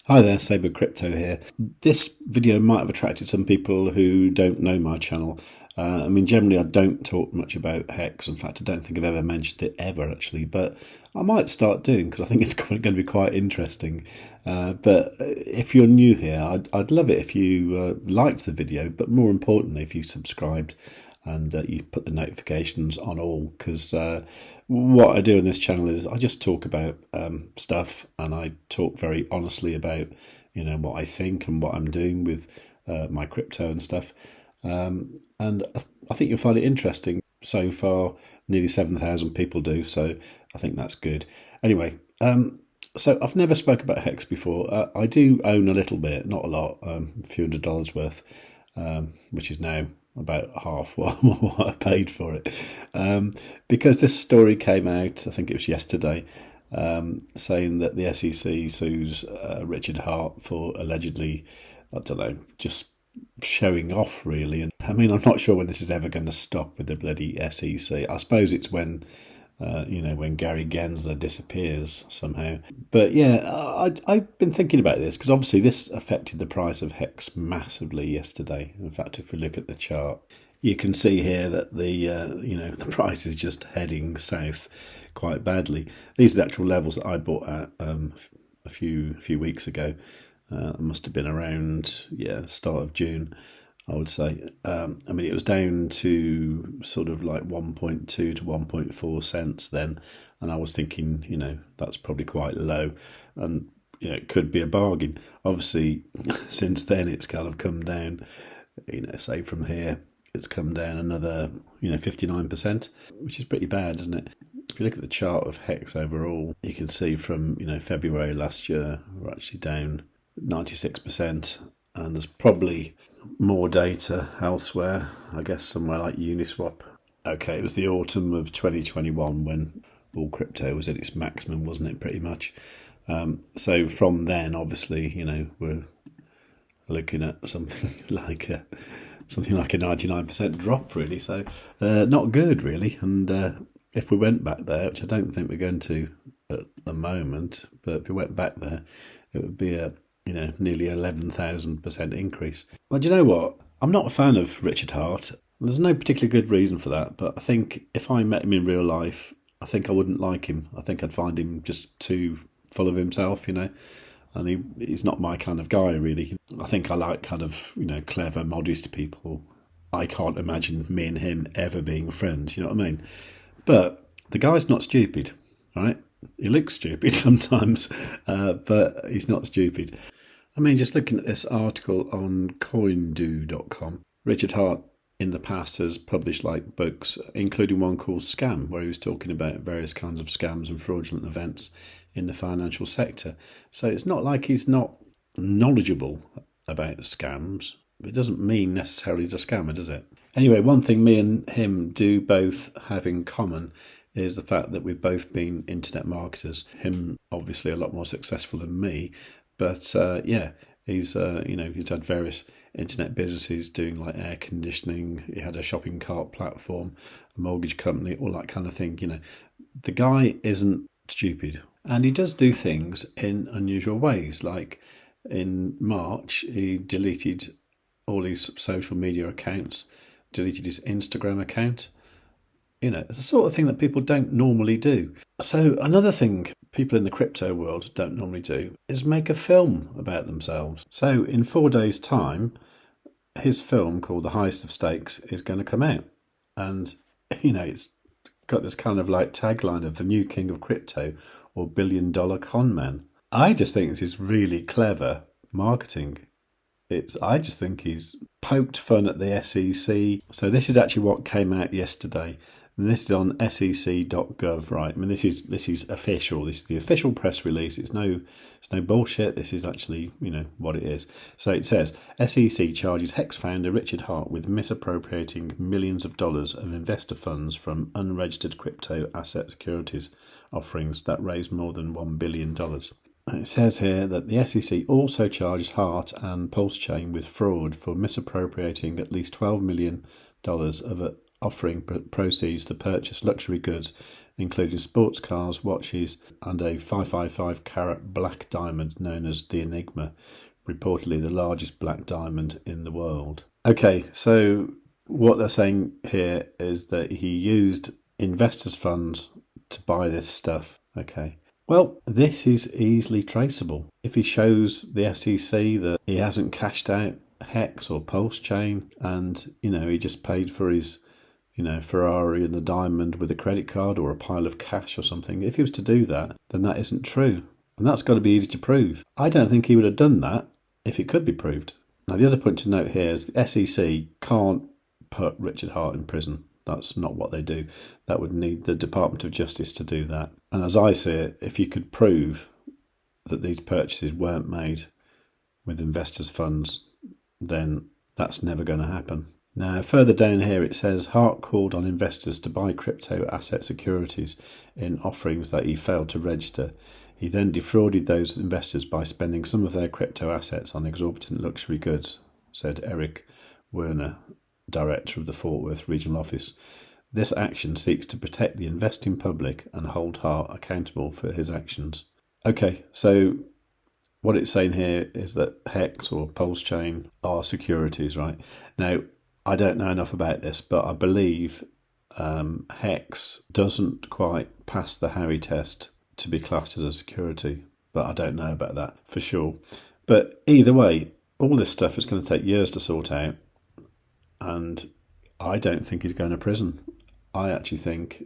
Hi there, savewith Crypto here. This video might have attracted some people who don't know my channel. Generally I don't talk much about HEX. In fact, I don't think I've ever mentioned it ever actually, but I might start doing because I think it's going to be quite interesting. But if you're new here, I'd love it if you liked the video, but more importantly, if you subscribed and you put the notifications on all, because what I do on this channel is I just talk about stuff, and I talk very honestly about what I think and what I'm doing with my crypto and stuff, and I think you'll find it interesting. So far nearly 7,000 people do, so I think that's good. Anyway, so I've never spoke about HEX before. I do own a little bit, not a lot, a few $100s worth, which is now about half what I paid for it, because this story came out, I think it was yesterday, saying that the SEC sues Richard Hart for allegedly, I don't know, just showing off really. And I'm not sure when this is ever going to stop with the bloody SEC. I suppose it's when when Gary Gensler disappears somehow. But yeah, I've been thinking about this because obviously this affected the price of HEX massively yesterday. In fact, if we look at the chart, you can see here that the price is just heading south quite badly. These are the actual levels that I bought at a few weeks ago. It must have been around start of June, I would say. It was down to sort of like 1.2 to 1.4 cents then, and I was thinking, that's probably quite low, and it could be a bargain. Obviously, since then it's kind of come down. Say from here, it's come down another 59%, which is pretty bad, isn't it? If you look at the chart of HEX overall, you can see from February last year we're actually down 96%, and there's probably more data elsewhere, I guess somewhere like Uniswap. Okay, it was the autumn of 2021 when all crypto was at its maximum, wasn't it, pretty much? So from then, obviously, we're looking at something like a 99% drop, really. So not good, really. And if we went back there, which I don't think we're going to at the moment, but if we went back there, it would be a nearly 11,000% increase. Well, do you know what? I'm not a fan of Richard Hart. There's no particular good reason for that, but I think if I met him in real life, I think I wouldn't like him. I think I'd find him just too full of himself, and he's not my kind of guy, really. I think I like kind of, clever, modest people. I can't imagine me and him ever being friends, you know what I mean? But the guy's not stupid, right? He looks stupid sometimes, but he's not stupid. Just looking at this article on coindoo.com, Richard Hart in the past has published books, including one called Scam, where he was talking about various kinds of scams and fraudulent events in the financial sector. So it's not like he's not knowledgeable about scams, but it doesn't mean necessarily he's a scammer, does it? Anyway, one thing me and him do both have in common is the fact that we've both been internet marketers. Him obviously a lot more successful than me, but he's he's had various internet businesses doing air conditioning. He had a shopping cart platform, a mortgage company, all that kind of thing. The guy isn't stupid, and he does do things in unusual ways. Like in March, he deleted all his social media accounts, deleted his Instagram account. It's the sort of thing that people don't normally do. So another thing people in the crypto world don't normally do is make a film about themselves. So in 4 days' time, his film called The Highest of Stakes is going to come out. And, it's got this kind of tagline of the new king of crypto or $1 billion con man. I just think this is really clever marketing. I just think he's poked fun at the SEC. So this is actually what came out yesterday. And this is on sec.gov, right? This is official. This is the official press release. It's no bullshit. This is actually, what it is. So it says, SEC charges HEX founder Richard Hart with misappropriating millions of dollars of investor funds from unregistered crypto asset securities offerings that raised more than $1 billion. It says here that the SEC also charged Hart and PULSECHAIN with fraud for misappropriating at least $12 million of offering proceeds to purchase luxury goods, including sports cars, watches, and a 555 carat black diamond known as the Enigma, reportedly the largest black diamond in the world. Okay, so what they're saying here is that he used investors' funds to buy this stuff. Okay. Well, this is easily traceable. If he shows the SEC that he hasn't cashed out HEX or PulseChain and, he just paid for his, Ferrari and the diamond with a credit card or a pile of cash or something, if he was to do that, then that isn't true. And that's got to be easy to prove. I don't think he would have done that if it could be proved. Now, the other point to note here is the SEC can't put Richard Hart in prison. That's not what they do. That would need the Department of Justice to do that. And as I see it, if you could prove that these purchases weren't made with investors' funds, then that's never going to happen. Now, further down here it says Hart called on investors to buy crypto asset securities in offerings that he failed to register. He then defrauded those investors by spending some of their crypto assets on exorbitant luxury goods, said Eric Werner, director of the Fort Worth regional office. This action seeks to protect the investing public and hold Hart accountable for his actions. Okay, so what it's saying here is that HEX or PulseChain are securities, right? Now, I don't know enough about this, but I believe HEX doesn't quite pass the Howey test to be classed as a security, but I don't know about that for sure. But either way, all this stuff is going to take years to sort out, and I don't think he's going to prison. I actually think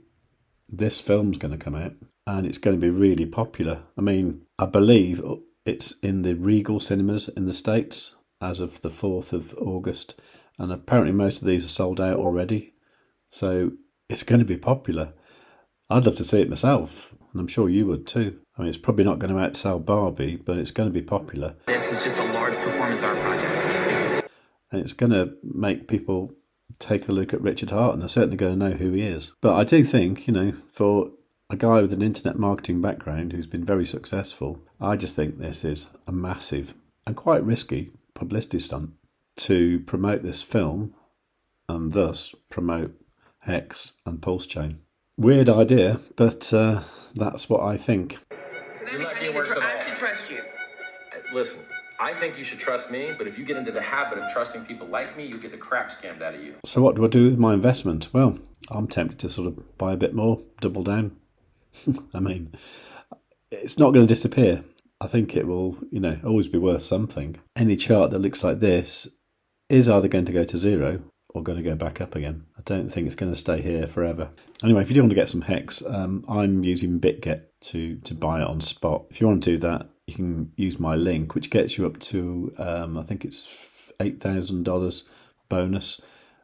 this film's going to come out and it's going to be really popular. I mean, I believe it's in the Regal cinemas in the States as of the 4th of August, and apparently most of these are sold out already. So it's going to be popular. I'd love to see it myself, and I'm sure you would too. I mean, it's probably not going to outsell Barbie, but it's going to be popular. This is just a large performance art project. And it's going to make people take a look at Richard Hart, and they're certainly going to know who he is. But I do think, for a guy with an internet marketing background who's been very successful, I just think this is a massive and quite risky publicity stunt to promote this film and thus promote HEX and PulseChain. Weird idea, but that's what I think. So I should trust you. Listen, I think you should trust me, but if you get into the habit of trusting people like me, you get the crap scammed out of you. So what do I do with my investment? Well, I'm tempted to sort of buy a bit more, double down. I mean, it's not going to disappear. I think it will, always be worth something. Any chart that looks like this is either going to go to zero or going to go back up again. I don't think it's going to stay here forever. Anyway, if you do want to get some HEX, I'm using BitGet to buy it on spot. If you want to do that, you can use my link, which gets you up to, I think it's $8,000 bonus.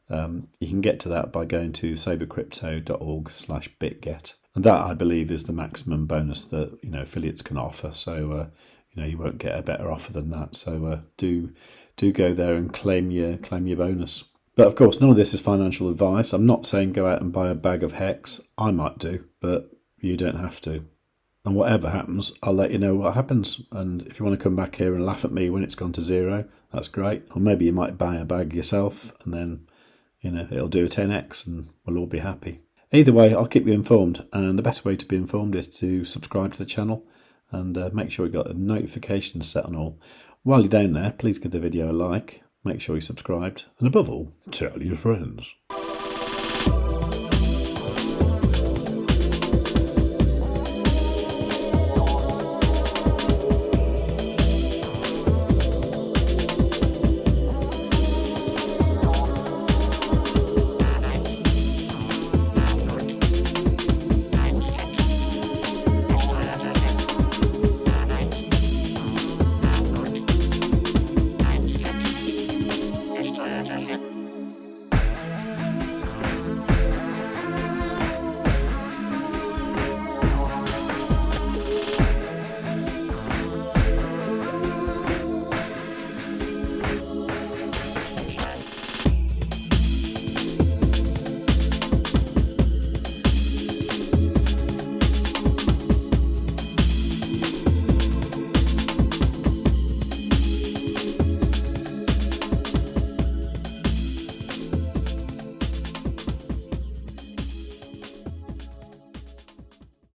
You can get to that by going to savewith.crypto.org/bitget. And that, I believe, is the maximum bonus that, affiliates can offer. So, you won't get a better offer than that. So do go there and claim your bonus. But of course, none of this is financial advice. I'm not saying go out and buy a bag of HEX. I might do, but you don't have to. And whatever happens, I'll let you know what happens. And if you want to come back here and laugh at me when it's gone to zero, that's great. Or maybe you might buy a bag yourself and then, it'll do a 10x and we'll all be happy. Either way, I'll keep you informed. And the best way to be informed is to subscribe to the channel and make sure you've got the notifications set on all. While you're down there, please give the video a like. Make sure you're subscribed. And above all, tell your friends.